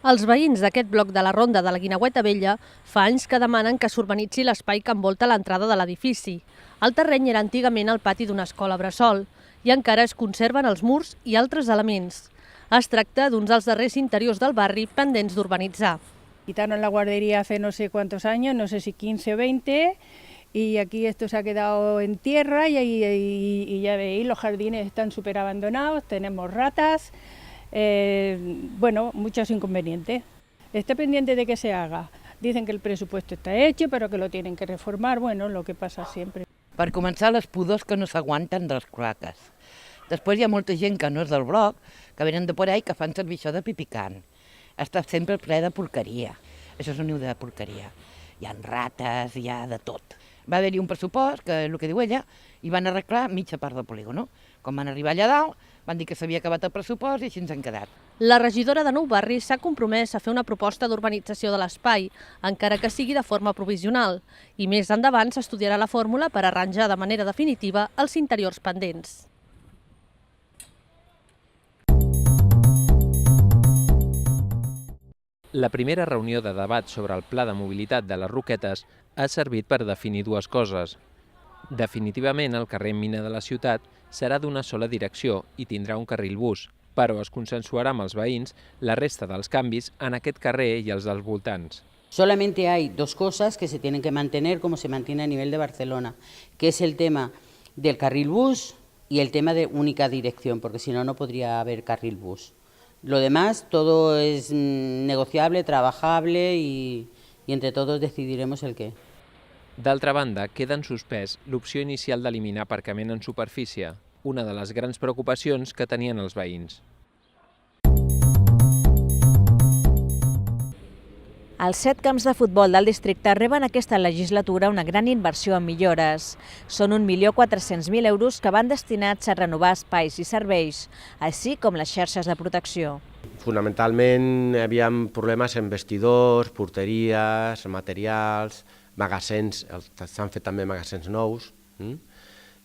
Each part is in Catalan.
Els veïns d'aquest bloc de la Ronda de la Guineueta Vella fa anys que demanen que s'urbanitzi l'espai que envolta l'entrada de l'edifici. El terreny era antigament el pati d'una escola bressol i encara es conserven els murs i altres elements. Es tracta d'uns dels darrers interiors del barri pendents d'urbanitzar. Quitaron la guardería hace no sé cuántos años, no sé si 15 o 20, y aquí esto se ha quedado en tierra y ya veis, los jardines están súper abandonados, tenemos ratas. Bueno, muchos inconvenientes. Está pendiente de que se haga. Dicen que el presupuesto está hecho, pero que lo tienen que reformar. Bueno, lo que passa sempre. Per començar, les pudors que no s'aguanten de les cloaques. Després hi ha molta gent que no és del bloc, que venen de por ahí, que fan servir això de pipicant. Està sempre ple de porqueria. Això és un niu de porqueria. Hi ha rates, hi ha de tot. Va haver-hi un pressupost, que és el que diu ella, i van arreglar mitja part del polígono. Quan van arribar allà dalt, van dir que s'havia acabat el pressupost i així ens han quedat. La regidora de Nou Barris s'ha compromès a fer una proposta d'urbanització de l'espai, encara que sigui de forma provisional, i més endavant s'estudiarà la fórmula per arranjar de manera definitiva els interiors pendents. La primera reunió de debat sobre el pla de mobilitat de les Roquetes ha servit per definir dues coses. Definitivament, el carrer Mina de la ciutat serà d'una sola direcció i tindrà un carril bus, però es consensuarà amb els veïns la resta dels canvis en aquest carrer i els dels voltants. Solamente hay dos cosas que se tienen que mantener como se mantiene a nivel de Barcelona, que es el tema del carril bus y el tema de única dirección, porque si no, no podría haber carril bus. Lo demás, todo es negociable, trabajable y entre todos decidiremos el qué. D'altra banda, queda en suspès l'opció inicial d'eliminar aparcament en superfície, una de les grans preocupacions que tenien els veïns. Els 7 camps de futbol del districte reben aquesta legislatura una gran inversió en millores. Són 1.400.000 euros que van destinats a renovar espais i serveis, així com les xarxes de protecció. Fonamentalment hi havia problemes en vestidors, porteries, materials, magatzems, s'han fet també magatzems nous,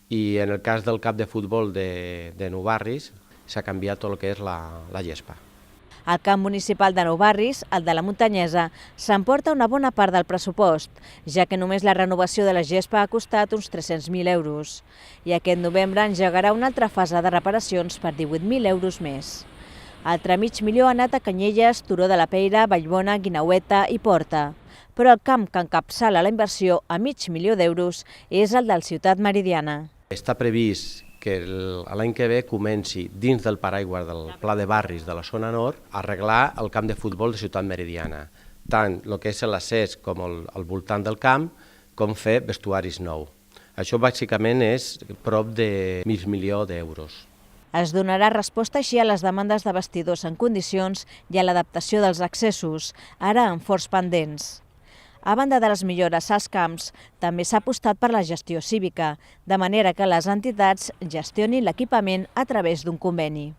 i en el cas del camp de futbol de Nou Barris s'ha canviat tot el que és la gespa. Al camp municipal de Nou Barris, el de la Muntanyesa, s'emporta una bona part del pressupost, ja que només la renovació de la gespa ha costat uns 300.000 euros. I aquest novembre engegarà una altra fase de reparacions per 18.000 euros més. Altre mig milió ha anat a Canyelles, Turó de la Peira, Vallbona, Guineueta i Porta. Però el camp que encapçala la inversió a $500.000 d'euros és el del Ciutat Meridiana. Està previst que l'any que ve comenci, dins del paraigua del Pla de Barris de la zona nord, a arreglar el camp de futbol de Ciutat Meridiana, tant el que és l'accés com el voltant del camp, com fer vestuaris nous. Això bàsicament és prop de $500.000 d'euros. Es donarà resposta així a les demandes de vestidors en condicions i a l'adaptació dels accessos, ara amb forts pendents. A banda de les millores als camps, també s'ha apostat per la gestió cívica, de manera que les entitats gestionin l'equipament a través d'un conveni.